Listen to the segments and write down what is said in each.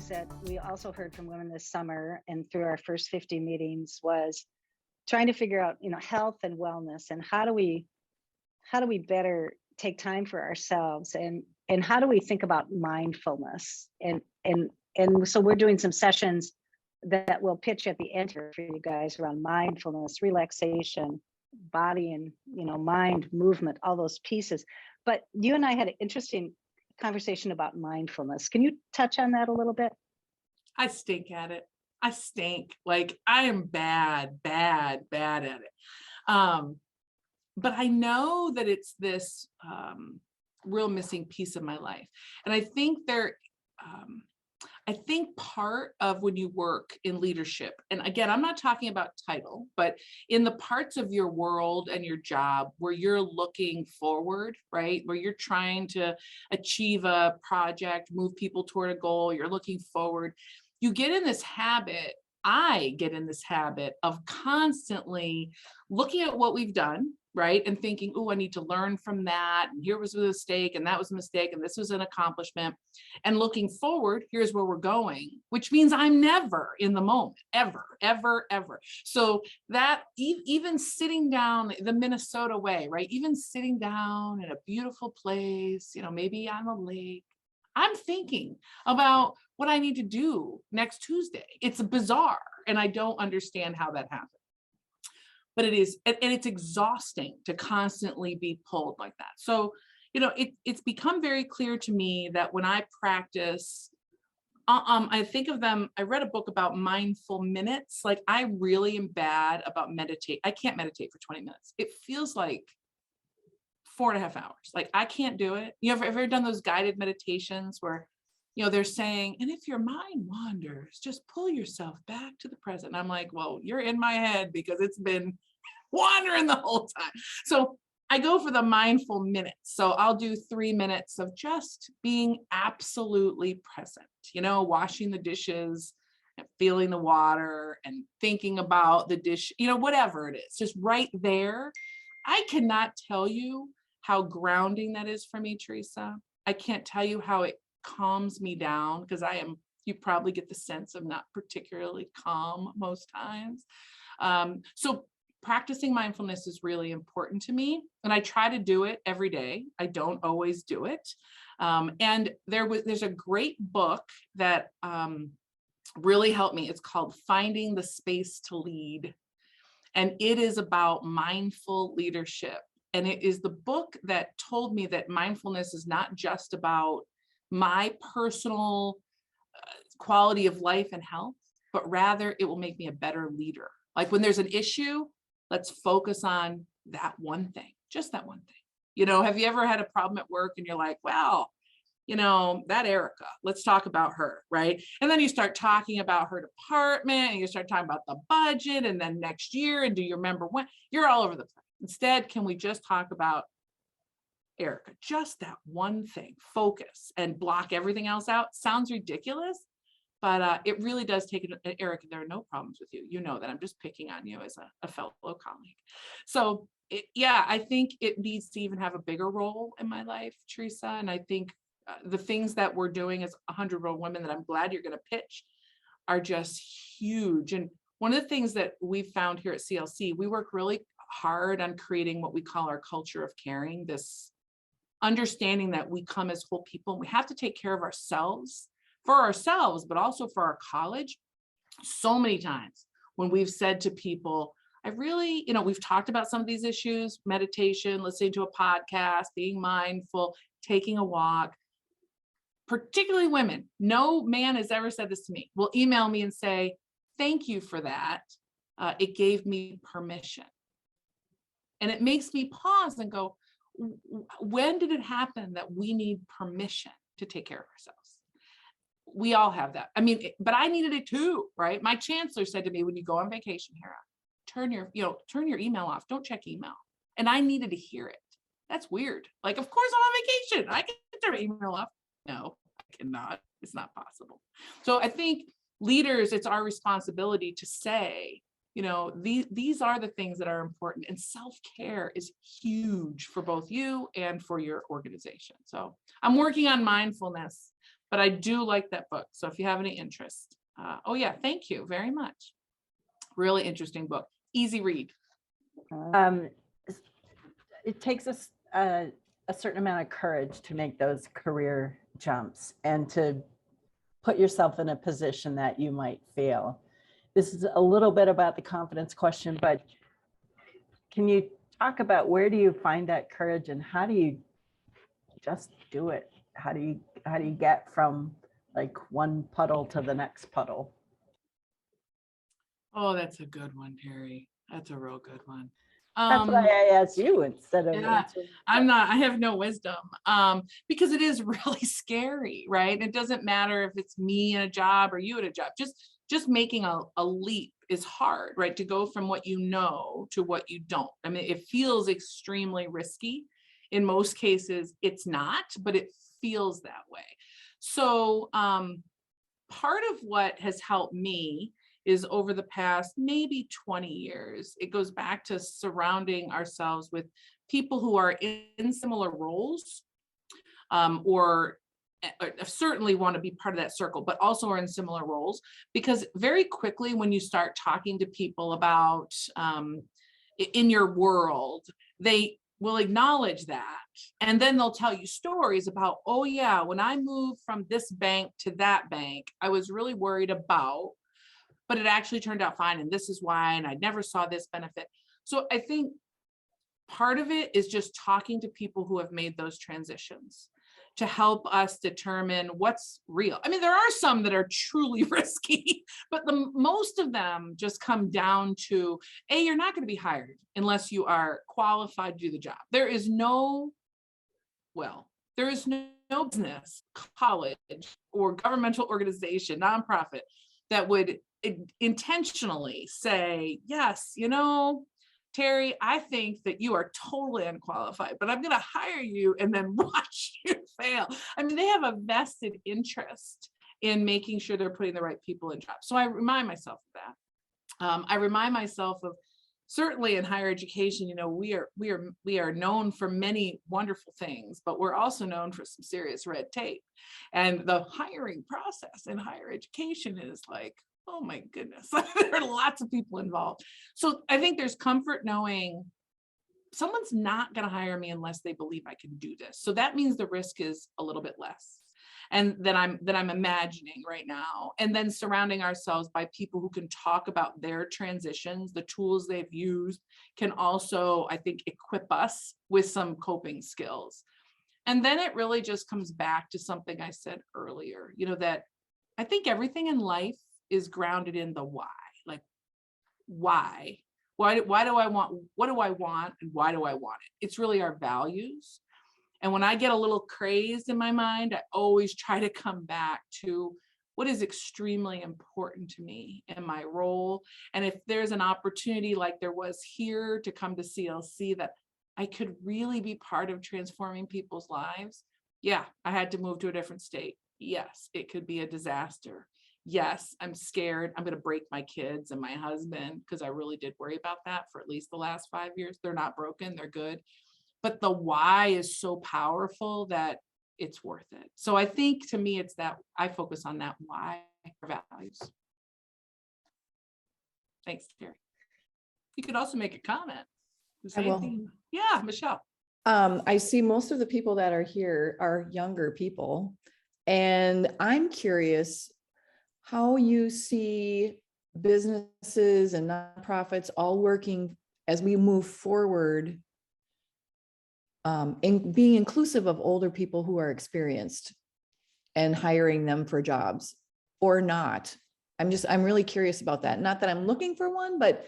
things that we also heard from women this summer and through our first 50 meetings was trying to figure out, health and wellness, and how do we better take time for ourselves, and how do we think about mindfulness, and so we're doing some sessions that we'll pitch at the end here for you guys around mindfulness, relaxation, body and mind, movement, all those pieces. But you and I had an interesting conversation about mindfulness. Can you touch on that a little bit? I stink at it. I stink. Like, I am bad at it. But I know that it's this real missing piece of my life. And I think I think part of when you work in leadership, and again, I'm not talking about title, but in the parts of your world and your job where you're looking forward, right? Where you're trying to achieve a project, move people toward a goal, you're looking forward, you get in this habit. I get in this habit of constantly looking at what we've done, right? And thinking, oh, I need to learn from that. And here was a mistake, and that was a mistake, and this was an accomplishment. And looking forward, here's where we're going, which means I'm never in the moment, ever. So that even sitting down the Minnesota way, right? Even sitting down in a beautiful place, maybe on a lake, I'm thinking about what I need to do next Tuesday. It's bizarre, and I don't understand how that happens. But it is, and it's exhausting to constantly be pulled like that. So, it's become very clear to me that when I practice, I think of them, I read a book about mindful minutes. Like, I really am bad about meditate. I can't meditate for 20 minutes. It feels like 4.5 hours. Like, I can't do it. You ever done those guided meditations where, they're saying, and if your mind wanders, just pull yourself back to the present. And I'm like, well, you're in my head because it's been wandering the whole time. So I go for the mindful minutes. So I'll do 3 minutes of just being absolutely present, washing the dishes and feeling the water and thinking about the dish, whatever it is, just right there. I cannot tell you how grounding that is for me, Teresa. I can't tell you how it calms me down, because you probably get the sense of not particularly calm most times. So practicing mindfulness is really important to me, and I try to do it every day. I don't always do it. And there's a great book that really helped me. It's called Finding the Space to Lead. And it is about mindful leadership. And it is the book that told me that mindfulness is not just about my personal quality of life and health, but rather it will make me a better leader. Like, when there's an issue, let's focus on that one thing, just that one thing. Have you ever had a problem at work and you're like, well, that Erica, let's talk about her, right? And then you start talking about her department, and you start talking about the budget, and then next year, and do you remember when? You're all over the place. Instead, can we just talk about Erica, just that one thing, focus, and block everything else out? Sounds ridiculous, but it really does take it. Erica, there are no problems with you. You know that I'm just picking on you as a fellow colleague. So I think it needs to even have a bigger role in my life, Teresa. And I think the things that we're doing as 100-year-old women that I'm glad you're going to pitch are just huge. And one of the things that we've found here at CLC, we work really hard on creating what we call our culture of caring, this understanding that we come as whole people, and we have to take care of ourselves, but also for our college. So many times when we've said to people, I really, we've talked about some of these issues, meditation, listening to a podcast, being mindful, taking a walk, particularly women. No man has ever said this to me, will email me and say, thank you for that. It gave me permission. And it makes me pause and go, when did it happen that we need permission to take care of ourselves? We all have that. I mean, but I needed it too, right? My chancellor said to me, when you go on vacation, Hara, turn your email off. Don't check email. And I needed to hear it. That's weird. Like, of course I'm on vacation. I can turn my email off. No, I cannot. It's not possible. So I think leaders, it's our responsibility to say, these are the things that are important, and self-care is huge for both you and for your organization. So I'm working on mindfulness, but I do like that book. So if you have any interest, oh yeah, thank you very much. Really interesting book, easy read. It takes a certain amount of courage to make those career jumps and to put yourself in a position that you might fail. This is a little bit about the confidence question, but can you talk about where do you find that courage and how do you just do it? How do you get from like one puddle to the next puddle? Oh, that's a good one, Terry. That's a real good one. That's why I asked you instead of Yeah, I have no wisdom, because it is really scary, right? It doesn't matter if it's me in a job or you at a job. Just making a leap is hard, right? To go from what you know to what you don't. I mean, it feels extremely risky. In most cases, it's not, but it feels that way. So part of what has helped me is over the past maybe 20 years, it goes back to surrounding ourselves with people who are in similar roles, or certainly want to be part of that circle, but also are in similar roles. Because very quickly, when you start talking to people about in your world, they will acknowledge that. And then they'll tell you stories about, oh yeah, when I moved from this bank to that bank, I was really worried about, but it actually turned out fine. And this is why, and I never saw this benefit. So I think part of it is just talking to people who have made those transitions to help us determine what's real. I mean, there are some that are truly risky, but most of them just come down to, A, you're not going to be hired unless you are qualified to do the job. There is no business, college, or governmental organization, nonprofit, that would intentionally say, yes, Terry, I think that you are totally unqualified, but I'm going to hire you and then watch you fail. I mean, they have a vested interest in making sure they're putting the right people in jobs. So I remind myself of that. I remind myself of, certainly in higher education, we are known for many wonderful things, but we're also known for some serious red tape. And the hiring process in higher education is like, oh my goodness, there are lots of people involved. So I think there's comfort knowing someone's not going to hire me unless they believe I can do this. So that means the risk is a little bit less. And that I'm imagining right now. And then surrounding ourselves by people who can talk about their transitions, the tools they've used, can also, I think, equip us with some coping skills. And then it really just comes back to something I said earlier, that I think everything in life is grounded in the why. Like, why do I want, what do I want, and why do I want it? It's really our values. And when I get a little crazed in my mind, I always try to come back to what is extremely important to me in my role. And if there's an opportunity like there was here to come to CLC that I could really be part of transforming people's lives, yeah, I had to move to a different state. Yes, it could be a disaster. Yes, I'm scared. I'm going to break my kids and my husband, because I really did worry about that for at least the last 5 years. They're not broken. They're good. But the why is so powerful that it's worth it. So I think, to me, it's that I focus on that why, values. Thanks, Terry. You could also make a comment. I will. Yeah, Michelle. I see most of the people that are here are younger people, and I'm curious how you see businesses and nonprofits all working as we move forward, and being inclusive of older people who are experienced and hiring them for jobs or not. I'm really curious about that. Not that I'm looking for one, but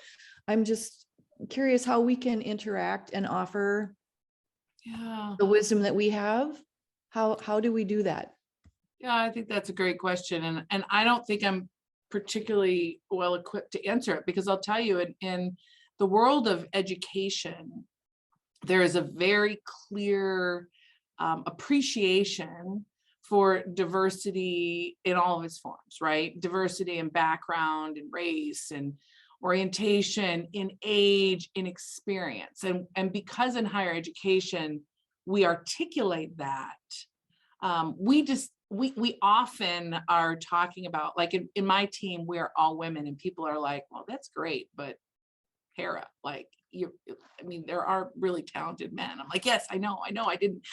I'm just curious how we can interact and offer the wisdom that we have. How do we do that? Yeah, I think that's a great question. And I don't think I'm particularly well equipped to answer it, because I'll tell you, in the world of education, there is a very clear appreciation for diversity in all of its forms, right? Diversity in background and race and orientation, in age, in experience. And because in higher education, we articulate that, we often are talking about, like in my team, we are all women, and people are like, well, that's great, but Hara, like I mean, there are really talented men. I'm like, yes, I know, I didn't,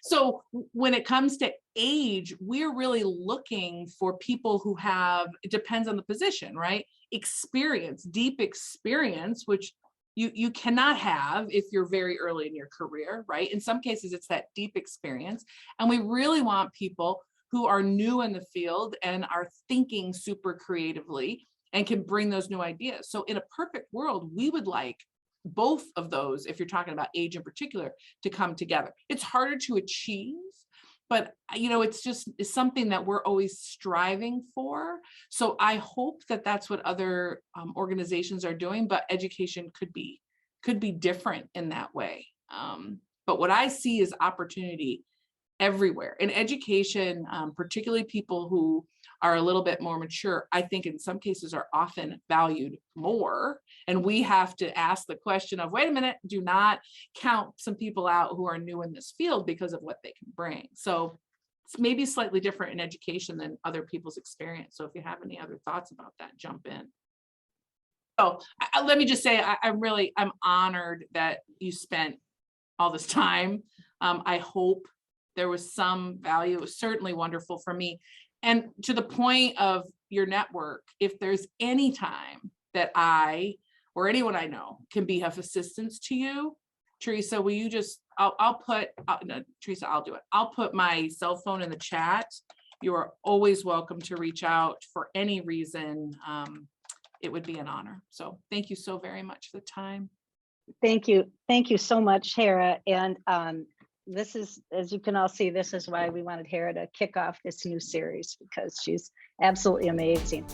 So when it comes to age, we're really looking for people who have, it depends on the position, right? Experience, deep experience, which you cannot have if you're very early in your career, right? In some cases, it's that deep experience. And we really want people who are new in the field and are thinking super creatively and can bring those new ideas. So in a perfect world, we would like both of those, if you're talking about age in particular, to come together. It's harder to achieve, but it's something that we're always striving for. So I hope that that's what other organizations are doing, but education could be different in that way. But what I see is opportunity everywhere in education, particularly people who are a little bit more mature, I think in some cases are often valued more. And we have to ask the question of, wait a minute, do not count some people out who are new in this field because of what they can bring. So it's maybe slightly different in education than other people's experience. So if you have any other thoughts about that, jump in. So let me just say, I'm honored that you spent all this time. I hope there was some value. It was certainly wonderful for me. And to the point of your network, if there's any time that I or anyone I know can be of assistance to you, Teresa, will you just, Teresa, I'll do it. I'll put my cell phone in the chat. You are always welcome to reach out for any reason. It would be an honor. So thank you so very much for the time. Thank you. Thank you so much, Hara. And this is, as you can all see, this is why we wanted Hara to kick off this new series, because she's absolutely amazing.